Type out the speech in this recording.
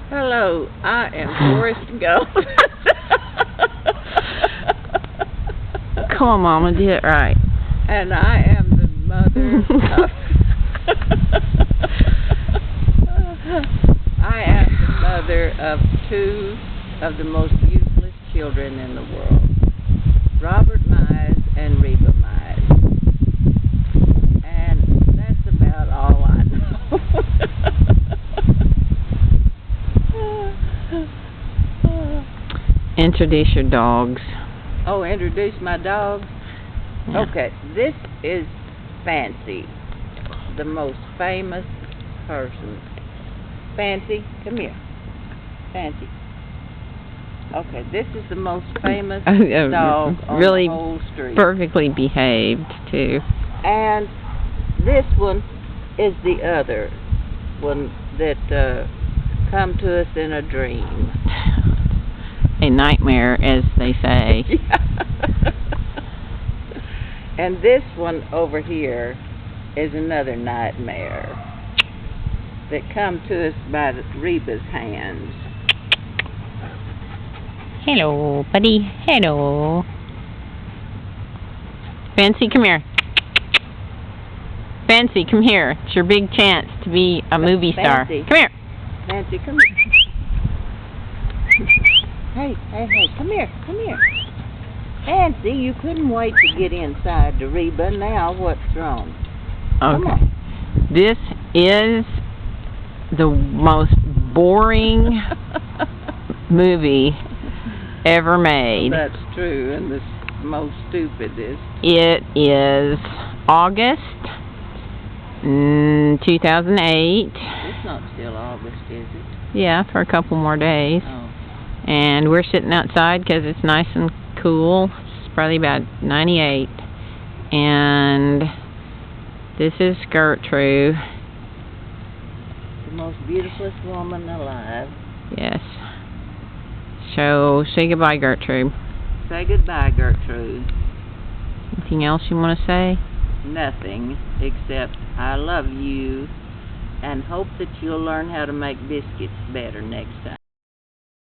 Hello, I am Forrest Gump. Come on, Mama, do it right. And I am the mother of... I am the mother of two of the most useless children in the world. Robert Mize and Reba Mize. And that's about all I know. Introduce your dogs. Oh, introduce my dogs? Yeah. Okay, this is Fancy, the most famous person. Fancy, come here. Fancy. Okay, this is the most famous dog on really the whole street. Perfectly behaved, too. And this one is the other one that come to us in a dream. A nightmare, as they say. And this one over here is another nightmare that come to us by Reba's hands. Hello, buddy. Hello. Fancy, come here. Fancy, come here. It's your big chance to be a movie star. Fancy. Come here. Fancy, come here. Hey, come here. Fancy, you couldn't wait to get inside to Reba. Now what's wrong? Come Okay. on. This is the most boring movie ever made. Well, that's true, and the most stupidest. It is August 2008. It's not still August, is it? Yeah, for a couple more days. Oh. And we're sitting outside because it's nice and cool. It's probably about 98. And this is Gertrude. The most beautifulest woman alive. Yes. So, say goodbye, Gertrude. Say goodbye, Gertrude. Anything else you want to say? Nothing, except I love you and hope that you'll learn how to make biscuits better next time.